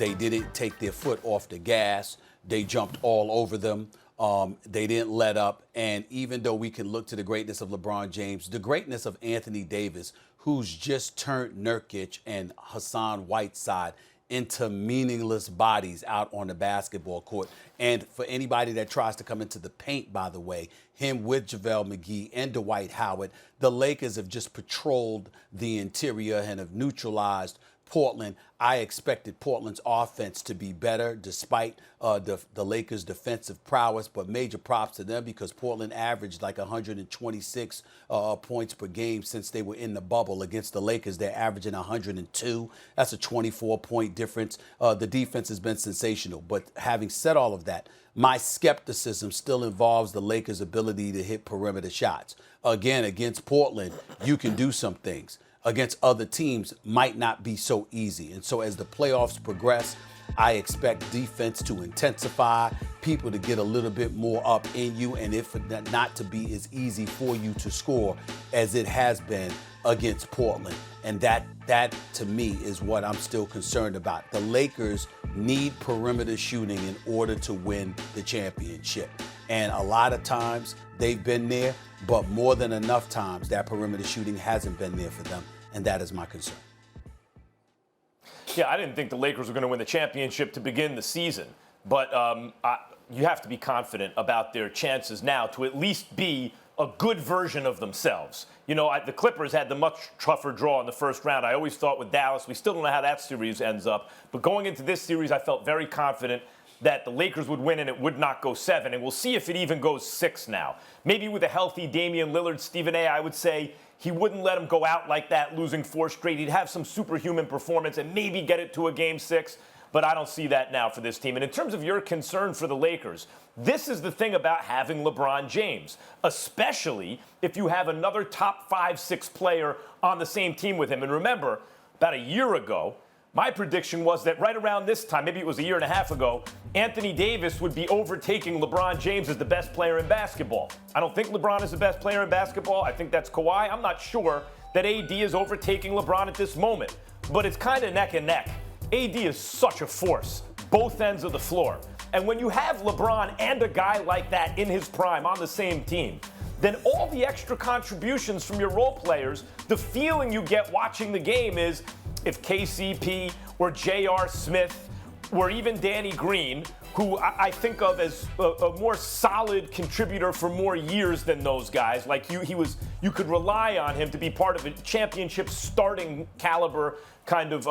They didn't take their foot off the gas. They jumped all over them. They didn't let up. And even though we can look to the greatness of LeBron James, the greatness of Anthony Davis, who's just turned Nurkic and Hassan Whiteside into meaningless bodies out on the basketball court. And for anybody that tries to come into the paint, by the way, him with JaVale McGee and Dwight Howard, the Lakers have just patrolled the interior and have neutralized Portland. I expected Portland's offense to be better despite the Lakers' defensive prowess, but major props to them because Portland averaged like 126 points per game since they were in the bubble. Against the Lakers, they're averaging 102. That's a 24-point difference. The defense has been sensational. But having said all of that, my skepticism still involves the Lakers' ability to hit perimeter shots. Again, against Portland, you can do some things. Against other teams might not be so easy. And so as the playoffs progress, I expect defense to intensify, people to get a little bit more up in you, and if not to be as easy for you to score as it has been against Portland. And that to me is what I'm still concerned about. The Lakers need perimeter shooting in order to win the championship. And a lot of times they've been there, but more than enough times that perimeter shooting hasn't been there for them. And that is my concern. Yeah, I didn't think the Lakers were going to win the championship to begin the season. But you have to be confident about their chances now to at least be a good version of themselves. You know, the Clippers had the much tougher draw in the first round. I always thought with Dallas, we still don't know how that series ends up. But going into this series, I felt very confident that the Lakers would win and it would not go 7. And we'll see if it even goes 6 now. Maybe with a healthy Damian Lillard, Stephen A., I would say he wouldn't let him go out like that, losing 4 straight. He'd have some superhuman performance and maybe get it to a game 6. But I don't see that now for this team. And in terms of your concern for the Lakers, this is the thing about having LeBron James, especially if you have another top 5, 6 player on the same team with him. And remember, about a year ago, my prediction was that right around this time, maybe it was a year and a half ago, Anthony Davis would be overtaking LeBron James as the best player in basketball. I don't think LeBron is the best player in basketball. I think that's Kawhi. I'm not sure that AD is overtaking LeBron at this moment, but it's kind of neck and neck. AD is such a force, both ends of the floor. And when you have LeBron and a guy like that in his prime on the same team, then all the extra contributions from your role players, the feeling you get watching the game is if KCP or J.R. Smith or even Danny Green, who I think of as a more solid contributor for more years than those guys, like you could rely on him to be part of a championship starting caliber kind of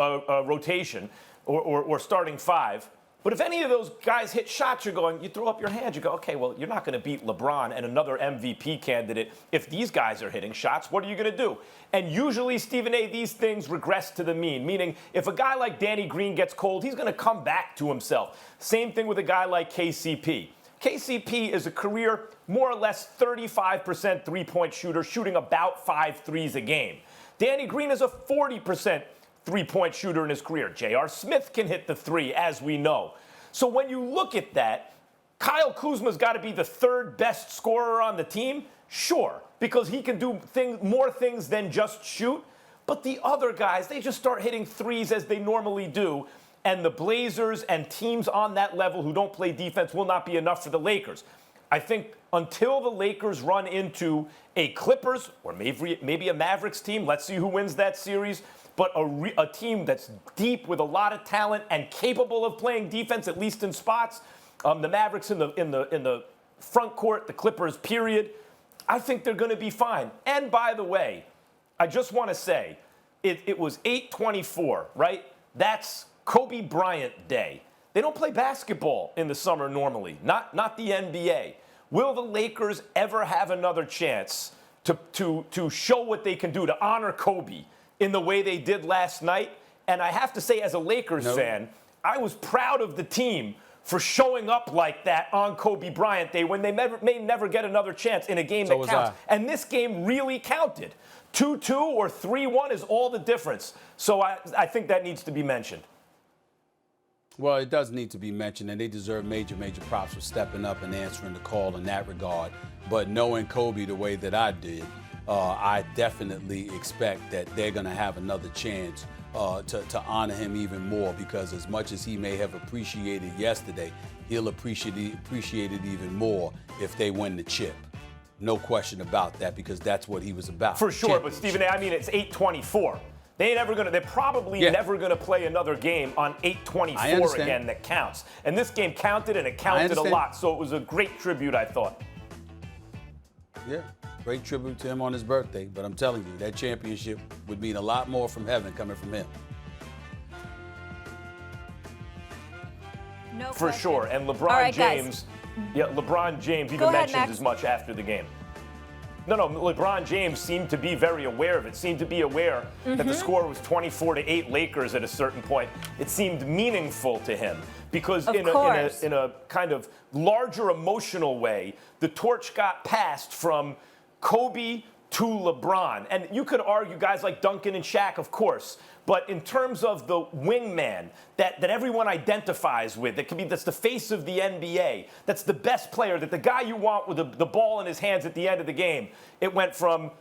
rotation or starting 5. But if any of those guys hit shots, you throw up your hands, you go, okay, well, you're not going to beat LeBron and another MVP candidate if these guys are hitting shots. What are you going to do? And usually, Stephen A., these things regress to the mean, meaning if a guy like Danny Green gets cold, he's going to come back to himself. Same thing with a guy like KCP. KCP is a career more or less 35% three-point shooter, shooting about 5 threes a game. Danny Green is a 40% three-point shooter in his career. J.R. Smith can hit the 3, as we know. So when you look at that, Kyle Kuzma's got to be the 3rd best scorer on the team? Sure, because he can do more things than just shoot. But the other guys, they just start hitting 3s as they normally do. And the Blazers and teams on that level who don't play defense will not be enough for the Lakers. I think until the Lakers run into a Clippers or maybe a Mavericks team, let's see who wins that series, but a team that's deep with a lot of talent and capable of playing defense, at least in spots. The Mavericks in the front court, the Clippers, period. I think they're going to be fine. And by the way, I just want to say, it was 8/24, right? That's Kobe Bryant Day. They don't play basketball in the summer normally, not the NBA. Will the Lakers ever have another chance to show what they can do, to honor Kobe in the way they did last night? And I have to say, as a Lakers fan, I was proud of the team for showing up like that on Kobe Bryant Day when they may never get another chance in a game that counts. And this game really counted. 2-2 or 3-1 is all the difference. So I think that needs to be mentioned. Well, it does need to be mentioned, and they deserve major props for stepping up and answering the call in that regard. But knowing Kobe the way that I did, I definitely expect that they're going to have another chance to honor him even more, because as much as he may have appreciated yesterday, he'll appreciate it even more if they win the chip. No question about that, because that's what he was about. For sure, but Stephen A., I mean, it's 8:24. They're probably never gonna play another game on 8:24 again that counts. And this game counted, and it counted a lot. So it was a great tribute, I thought. Yeah, great tribute to him on his birthday. But I'm telling you, that championship would mean a lot more from heaven coming from him. No For question. sure. And LeBron James, LeBron James even mentioned as much after the game. No, LeBron James seemed to be very aware of it, seemed to be aware that the score was 24-8 Lakers at a certain point. It seemed meaningful to him because in a kind of larger emotional way, the torch got passed from Kobe to LeBron. And you could argue guys like Duncan and Shaq, of course, but in terms of the wingman that everyone identifies with, that's the face of the NBA, that's the best player, that the guy you want with the ball in his hands at the end of the game, it went from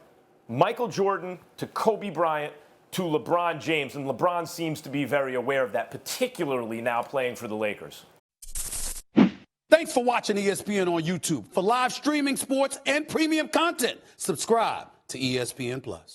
Michael Jordan to Kobe Bryant to LeBron James, and LeBron seems to be very aware of that, particularly now playing for the Lakers. Thanks for watching ESPN on YouTube. For live streaming sports and premium content, subscribe to ESPN+.